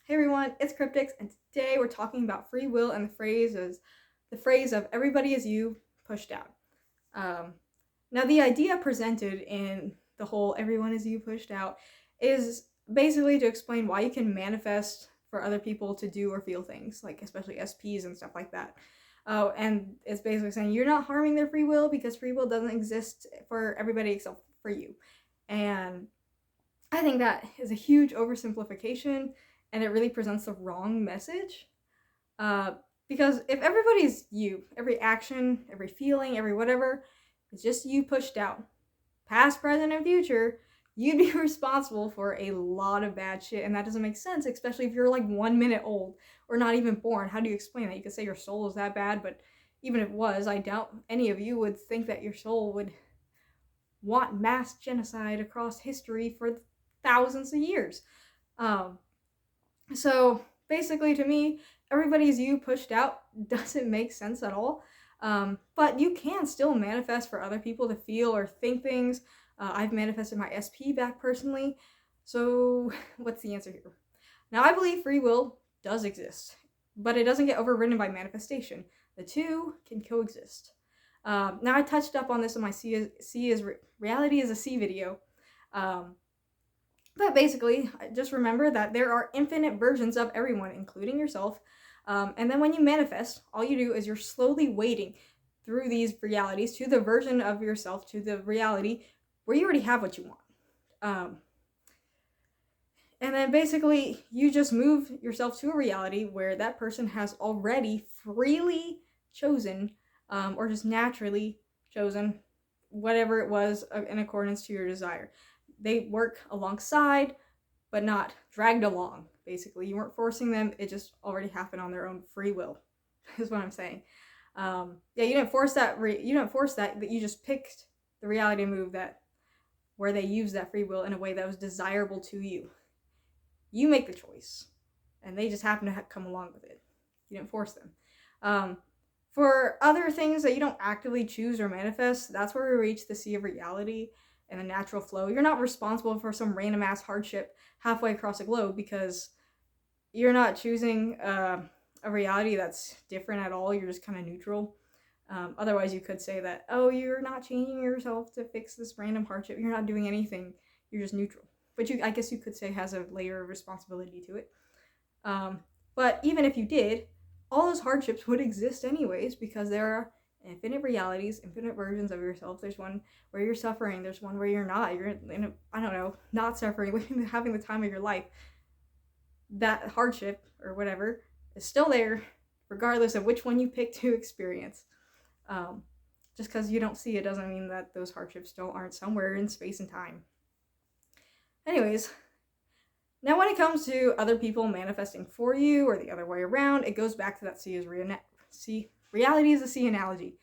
Hey everyone, it's Cryptics, and today we're talking about free will and the phrase of everybody is you pushed out. Um, Now the idea presented in the whole everyone is you pushed out is basically to explain why you can manifest for other people to do or feel things, like especially SPs and stuff like that. And it's basically saying you're not harming their free will because free will doesn't exist for everybody except for you. And I think that is a huge oversimplification, and it really presents the wrong message. Uh, because if everybody's you, every action, every feeling, every whatever, is just you pushed out, past, present, and future, you'd be responsible for a lot of bad shit, and that doesn't make sense, especially if you're like 1 minute old or not even born. How do you explain that? You could say your soul is that bad, but even if it was, I doubt any of you would think that your soul would want mass genocide across history for thousands of years. Um, so basically, to me, everybody's you pushed out doesn't make sense at all. But you can still manifest for other people to feel or think things. I've manifested my SP back personally. So, what's the answer here? Now, I believe free will does exist, but it doesn't get overridden by manifestation. The two can coexist. Now, I touched up on this in my reality is a C video. Um, but basically, just remember that there are infinite versions of everyone, including yourself. And then when you manifest, all you do is you're slowly wading through these realities to the version of yourself, to the reality where you already have what you want. And then basically, you just move yourself to a reality where that person has already freely chosen, or just naturally chosen, whatever it was in accordance to your desire. They work alongside, but not dragged along. Basically, you weren't forcing them; it just already happened on their own free will. Is what I'm saying. Yeah, you didn't force that. You didn't force that. But you just picked the reality move that where they use that free will in a way that was desirable to you. You make the choice, and they just happen to come along with it. You didn't force them. For other things that you don't actively choose or manifest, that's where we reach the sea of reality and the natural flow. You're not responsible for some random ass hardship halfway across the globe because you're not choosing a reality that's different at all. You're just kind of neutral. Otherwise, you could say that, oh, you're not changing yourself to fix this random hardship. You're not doing anything. You're just neutral. But I guess you could say has a layer of responsibility to it. But even if you did, all those hardships would exist anyways because there are infinite realities, infinite versions of yourself. There's one where you're suffering. There's one where you're not. You're not suffering, having the time of your life. That hardship or whatever is still there, regardless of which one you pick to experience. Just because you don't see it doesn't mean that those hardships still aren't somewhere in space and time. Anyways, now when it comes to other people manifesting for you or the other way around, it goes back to that reality is a sea analogy.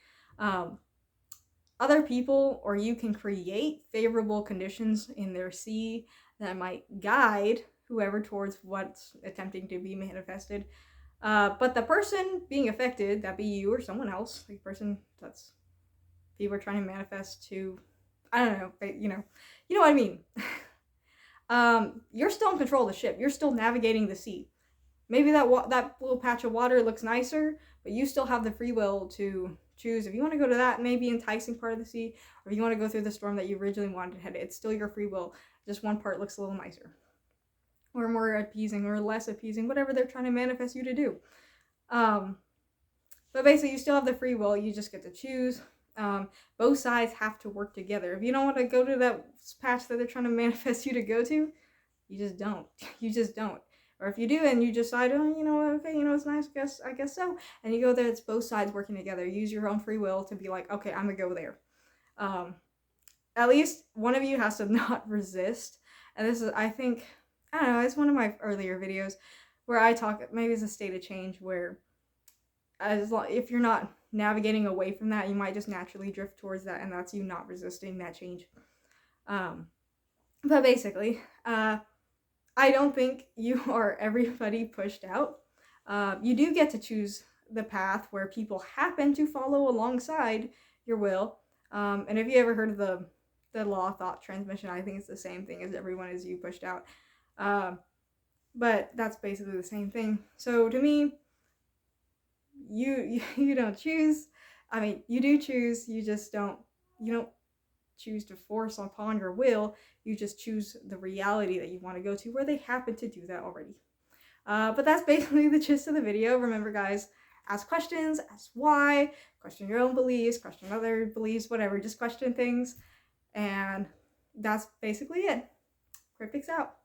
Other people or you can create favorable conditions in their sea that might guide whoever towards what's attempting to be manifested. But the person being affected, that be you or someone else, the person that's people are trying to manifest to, I don't know, but you know what I mean. You're still in control of the ship. You're still navigating the sea. Maybe that little patch of water looks nicer, but you still have the free will to choose if you want to go to that maybe enticing part of the sea, or if you want to go through the storm that you originally wanted to head. It's still your free will. Just one part looks a little nicer, or more appeasing, or less appeasing, whatever they're trying to manifest you to do. But basically, you still have the free will. You just get to choose. Both sides have to work together. If you don't want to go to that patch that they're trying to manifest you to go to, you just don't. You just don't. Or if you do and you decide, oh, okay, it's nice, I guess so, and you go there, it's both sides working together. Use your own free will to be like, okay, I'm gonna go there. At least one of you has to not resist. And this is, I think, I don't know, it's one of my earlier videos where I talk, maybe it's a state of change where if you're not navigating away from that, you might just naturally drift towards that, and that's you not resisting that change. But basically, I don't think you are everybody pushed out. You do get to choose the path where people happen to follow alongside your will. And if you ever heard of the law of thought transmission, I think it's the same thing as everyone is you pushed out. but that's basically the same thing. So to me, you don't choose. I mean, you do choose, you don't choose to force upon your will. You just choose the reality that you want to go to, where they happen to do that already. But that's basically the gist of the video. Remember, guys, ask questions, ask why, question your own beliefs, question other beliefs, whatever. Just question things. And that's basically it. Cryptics out.